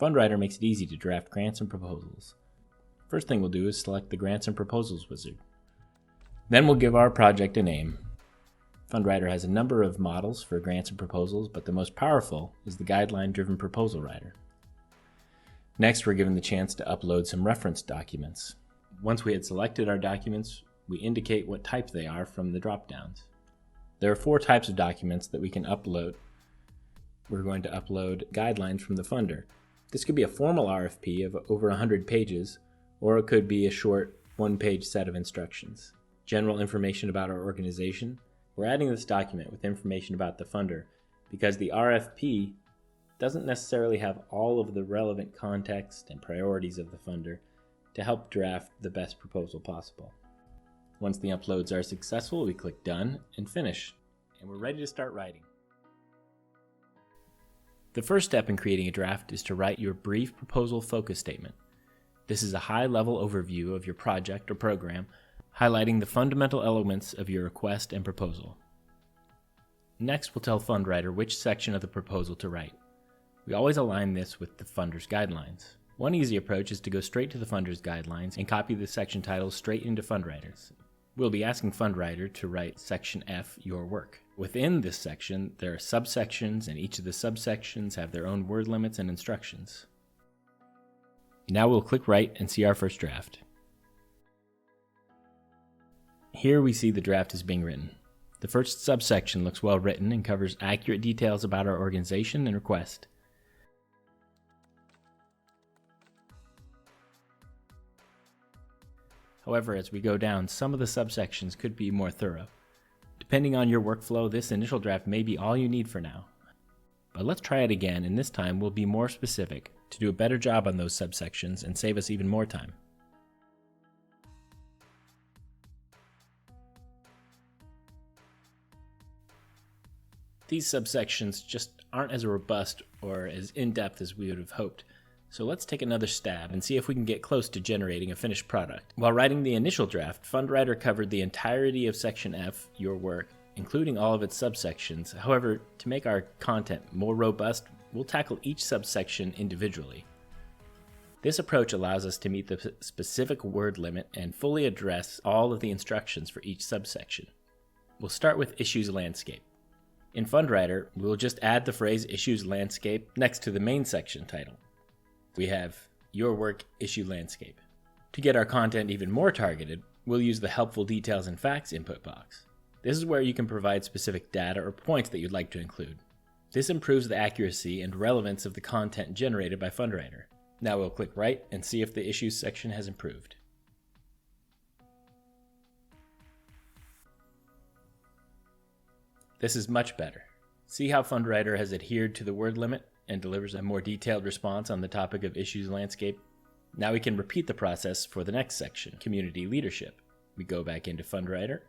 Fundwriter makes it easy to draft grants and proposals. First thing we'll do is select the Grants and Proposals wizard. Then we'll give our project a name. Fundwriter has a number of models for grants and proposals, but the most powerful is the guideline-driven proposal writer. Next, we're given the chance to upload some reference documents. Once we had selected our documents, we indicate what type they are from the drop-downs. There are 4 types of documents that we can upload. We're going to upload guidelines from the funder. This could be a formal RFP of over 100 pages, or it could be a short 1-page set of instructions. General information about our organization. We're adding this document with information about the funder because the RFP doesn't necessarily have all of the relevant context and priorities of the funder to help draft the best proposal possible. Once the uploads are successful, we click Done and Finish, and we're ready to start writing. The first step in creating a draft is to write your brief proposal focus statement. This is a high-level overview of your project or program, highlighting the fundamental elements of your request and proposal. Next, we'll tell Fundwriter which section of the proposal to write. We always align this with the funder's guidelines. One easy approach is to go straight to the funder's guidelines and copy the section titles straight into Fundwriter's. We'll be asking Fundwriter to write Section F, Your Work. Within this section, there are subsections, and each of the subsections have their own word limits and instructions. Now we'll click Write and see our first draft. Here we see the draft is being written. The first subsection looks well written and covers accurate details about our organization and request. However, as we go down, some of the subsections could be more thorough. Depending on your workflow, this initial draft may be all you need for now. But let's try it again, and this time we'll be more specific to do a better job on those subsections and save us even more time. These subsections just aren't as robust or as in-depth as we would have hoped. So let's take another stab and see if we can get close to generating a finished product. While writing the initial draft, Fundwriter covered the entirety of Section F, Your Work, including all of its subsections. However, to make our content more robust, we'll tackle each subsection individually. This approach allows us to meet the specific word limit and fully address all of the instructions for each subsection. We'll start with Issues Landscape. In Fundwriter, we'll just add the phrase Issues Landscape next to the main section title. We have Your Work Issue Landscape. To get our content even more targeted, we'll use the Helpful Details and Facts input box. This is where you can provide specific data or points that you'd like to include. This improves the accuracy and relevance of the content generated by Fundwriter. Now we'll click Write and see if the Issues section has improved. This is much better. See how Fundwriter has adhered to the word limit and delivers a more detailed response on the topic of Issues Landscape? Now we can repeat the process for the next section, Community Leadership. We go back into Fundwriter,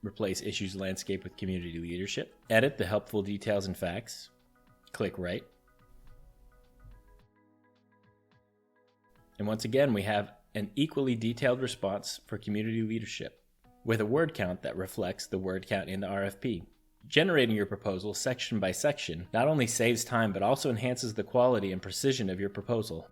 replace Issues Landscape with Community Leadership, edit the Helpful Details and Facts, click Write. And once again, we have an equally detailed response for Community Leadership, with a word count that reflects the word count in the RFP. Generating your proposal section by section not only saves time but also enhances the quality and precision of your proposal.